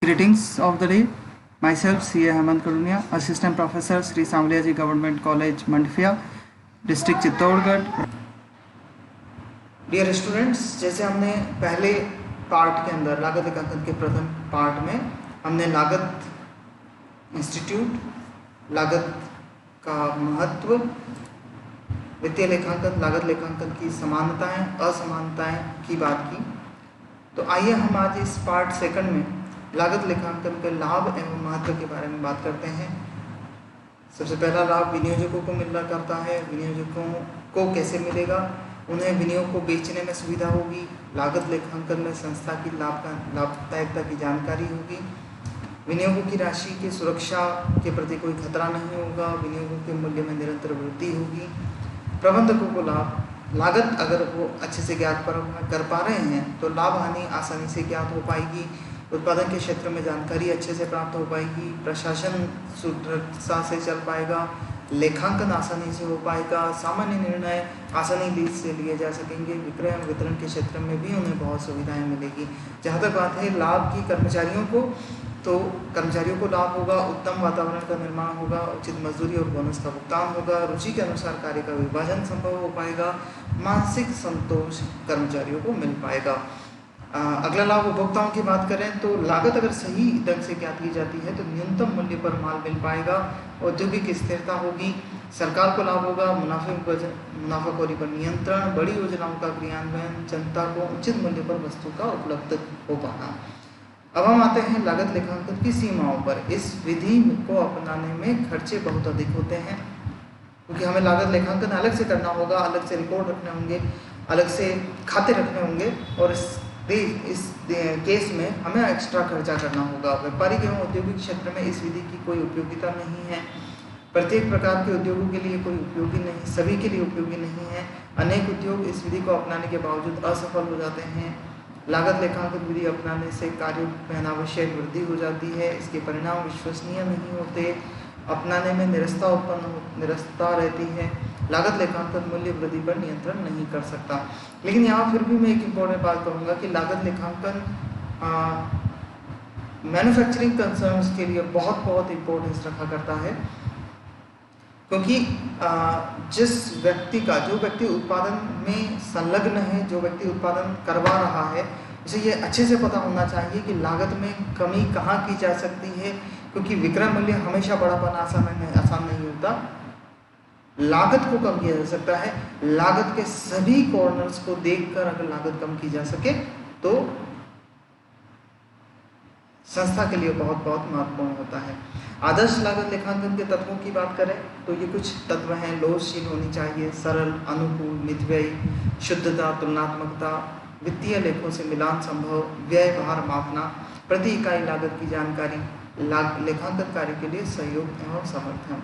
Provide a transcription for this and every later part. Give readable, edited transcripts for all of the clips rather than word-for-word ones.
Greetings of the day. Myself, C.A. Hemant Karunia, Assistant Professor, Sri Samliaji Government College, Mandfia, District Chittorgarh. Dear students, जैसे हमने पहले part के अंदर लागत लेखांकन के प्रथम पार्ट में हमने लागत इंस्टीट्यूट, लागत का महत्व, वित्तीय लेखांकन, लागत लेखांकन की समानताएं, असमानताएं की बात की. तो आइए हम आज इस पार्ट सेकंड में लागत लेखांकन के लाभ एवं महत्व के बारे में बात करते हैं. सबसे पहला लाभ विनियोजकों को मिलना करता है. विनियोजकों को कैसे मिलेगा? उन्हें विनियोग को बेचने में सुविधा होगी. लागत लेखांकन में संस्था की लाभदायकता की जानकारी होगी. विनियोगों की राशि की सुरक्षा के प्रति कोई खतरा नहीं होगा. विनियोगों के मूल्य में निरंतर वृद्धि होगी. प्रबंधकों को लाभ, लागत अगर वो अच्छे से ज्ञात कर पा रहे हैं तो लाभ हानि आसानी से ज्ञात हो पाएगी. उत्पादन के क्षेत्र में जानकारी अच्छे से प्राप्त हो पाएगी. प्रशासन सुदृढ़ता से चल पाएगा. लेखांकन आसानी से हो पाएगा. सामान्य निर्णय आसानी से लिए जा सकेंगे. विक्रय एवं वितरण के क्षेत्र में भी उन्हें बहुत सुविधाएं मिलेगी. जहाँ तक बात है लाभ की कर्मचारियों को, तो कर्मचारियों को लाभ होगा. उत्तम वातावरण का निर्माण होगा. उचित मजदूरी और बोनस का भुगतान होगा. रुचि के अनुसार कार्य का विभाजन संभव हो पाएगा. मानसिक संतोष कर्मचारियों को मिल पाएगा. अगला लाभ उपभोक्ताओं की बात करें तो लागत अगर सही ढंग से ज्ञात की जाती है तो न्यूनतम मूल्य पर माल मिल पाएगा. औद्योगिक स्थिरता होगी. सरकार को लाभ होगा. मुनाफाखोरी पर नियंत्रण, बड़ी योजनाओं का क्रियान्वयन, जनता को उचित मूल्य पर वस्तु का उपलब्ध हो पाना. अब हम आते हैं लागत लेखांकन की सीमाओं पर. इस विधि को अपनाने में खर्चे बहुत अधिक होते हैं क्योंकि हमें लागत लेखांकन अलग से करना होगा, अलग से रिकॉर्ड रखने होंगे, अलग से खाते रखने होंगे और इस केस में हमें एक्स्ट्रा खर्चा करना होगा. व्यापारिक एवं औद्योगिक क्षेत्र में इस विधि की कोई उपयोगिता नहीं है. प्रत्येक प्रकार के उद्योगों के लिए कोई उपयोगी नहीं, सभी के लिए उपयोगी नहीं है. अनेक उद्योग इस विधि को अपनाने के बावजूद असफल हो जाते हैं. लागत लेखांकन विधि अपनाने से कार्यों में अनावश्यक वृद्धि हो जाती है. इसके परिणाम विश्वसनीय नहीं होते. अपनाने में निरस्ता रहती है. लागत लेखांकन मूल्य वृद्धि पर नियंत्रण नहीं कर सकता. लेकिन यहाँ फिर भी मैं एक इम्पोर्टेंट बात कहूँगा कि लागत लेखांकन मैन्युफैक्चरिंग कंसर्न्स के लिए बहुत इम्पोर्टेंस रखा करता है क्योंकि जो व्यक्ति उत्पादन में संलग्न है, जो व्यक्ति उत्पादन करवा रहा है, उसे ये अच्छे से पता होना चाहिए कि लागत में कमी कहाँ की जा सकती है क्योंकि विक्रय मूल्य हमेशा बड़ापन आसान नहीं होता. लागत को कम किया जा सकता है. लागत के सभी कॉर्नर्स को देखकर अगर लागत कम की जा सके तो संस्था के लिए बहुत महत्वपूर्ण होता है. आदर्श लागत लेखांकन के तत्वों की बात करें तो ये कुछ तत्व हैं. लोचशील होनी चाहिए, सरल, अनुकूल, मितव्ययी, शुद्धता, तुलनात्मकता, वित्तीय लेखों से मिलान संभव, व्यय भार मापना, प्रति इकाई लागत की जानकारी, लेखांकन कार्य के लिए सहयोग एवं समर्थन.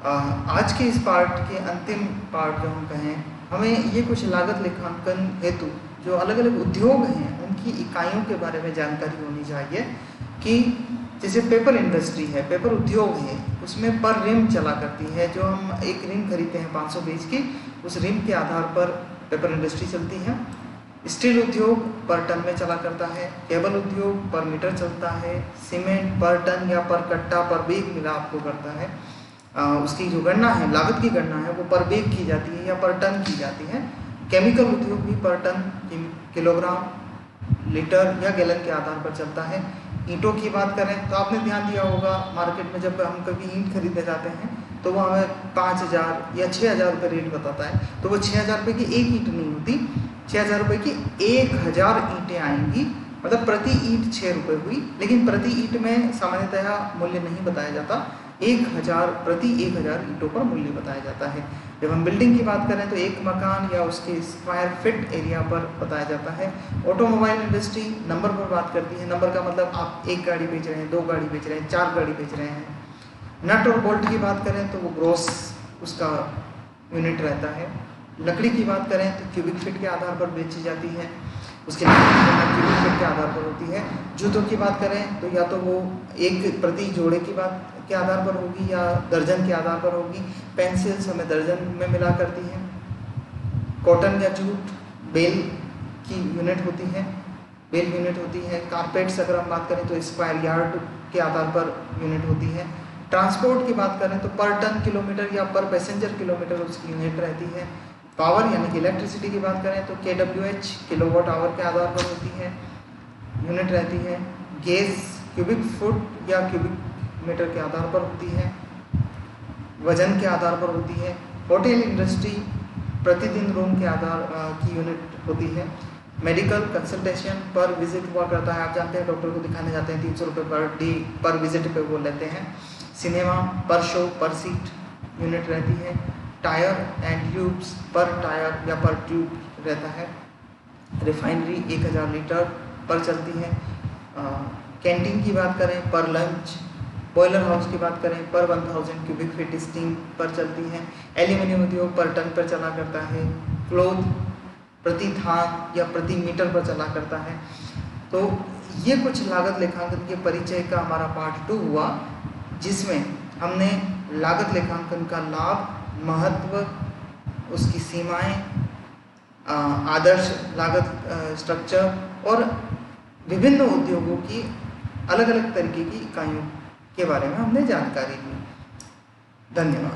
आज के इस पार्ट के अंतिम पार्ट जो हम कहें, हमें ये कुछ लागत लेखांकन हेतु जो अलग अलग उद्योग हैं उनकी इकाइयों के बारे में जानकारी होनी चाहिए कि जैसे पेपर इंडस्ट्री है, पेपर उद्योग है, उसमें पर रिम चला करती है. जो हम एक रिम खरीदते हैं 500 पेज की, उस रिम के आधार पर पेपर इंडस्ट्री चलती है. स्टील उद्योग पर टन में चला करता है. केबल उद्योग पर मीटर चलता है. सीमेंट पर टन या पर कट्टा पर बेग मिला आपको करता है. उसकी जो गणना है, लागत की गणना है, वो पर बेग की जाती है या पर टन की जाती है. केमिकल उद्योग भी पर टन, किलोग्राम, लीटर या गैलन के आधार पर चलता है. ईंटों की बात करें तो आपने ध्यान दिया होगा मार्केट में जब हम कभी ईंट खरीदने जाते हैं तो वो हमें 5,000 या 6,000 रुपये रेट बताता है. तो वो 6,000 रुपये की एक ईंट नहीं होती, 6,000 रुपये की 1,000 ईंटें आएंगी. मतलब प्रति ईंट 6 रुपये हुई. लेकिन प्रति ईंट में सामान्यतः मूल्य नहीं बताया जाता. 1,000 प्रति 1,000 ईंटों पर मूल्य बताया जाता है. जब हम बिल्डिंग की बात करें तो एक मकान या उसके स्क्वायर फीट एरिया पर बताया जाता है. ऑटोमोबाइल इंडस्ट्री नंबर पर बात करती है. नंबर का मतलब आप एक गाड़ी बेच रहे हैं, 2 गाड़ी बेच रहे हैं, 4 गाड़ी बेच रहे हैं. नट और बोल्ट की बात करें तो वो ग्रॉस उसका यूनिट रहता है. लकड़ी की बात करें तो क्यूबिक फीट के आधार पर बेची जाती है. उसके क्यूबिक फीट के आधार पर होती है. जूतों की बात करें तो या तो वो एक प्रति जोड़े की बात के आधार पर होगी या दर्जन के आधार पर होगी. पेंसिल्स हमें दर्जन में मिला करती है. कॉटन या जूट बेल की यूनिट होती है. वेल यूनिट होती है। कारपेट्स अगर हम बात करें तो स्क्वायर यार्ड के आधार पर यूनिट होती है। ट्रांसपोर्ट की बात करें तो पर टन किलोमीटर या पर पैसेंजर किलोमीटर उसकी यूनिट रहती है। पावर यानी कि इलेक्ट्रिसिटी की बात करें तो kWh किलोवाट आवर के आधार पर होती है, यूनिट रहती है। गैस क्यूबिक फुट या क्यूबिक मीटर के आधार पर होती है, वजन के आधार पर होती है। होटल इंडस्ट्री प्रतिदिन रूम के आधार की यूनिट होती है। मेडिकल कंसल्टेशन पर विजिट हुआ करता है, आप जानते हैं डॉक्टर को दिखाने जाते हैं 300 रुपये पर डे पर विजिट पे वो लेते हैं। सिनेमा पर शो पर सीट यूनिट रहती है। टायर एंड ट्यूब्स पर टायर या पर ट्यूब रहता है। रिफाइनरी 1000 लीटर पर चलती है। कैंटीन की बात करें पर लंच। बॉयलर हाउस की बात करें पर 1000 क्यूबिक फीट स्टीम पर चलती है। एल्यूमिनियम उद्योग पर टन पर चला करता है। क्लोथ प्रति थान या प्रति मीटर पर चला करता है। तो ये कुछ लागत लेखांकन के परिचय का हमारा पार्ट 2 हुआ, जिसमें हमने लागत लेखांकन का लाभ, महत्व, उसकी सीमाएं, आदर्श लागत स्ट्रक्चर और विभिन्न उद्योगों की अलग अलग तरीके की इकाइयों के बारे में हमने जानकारी ली। धन्यवाद।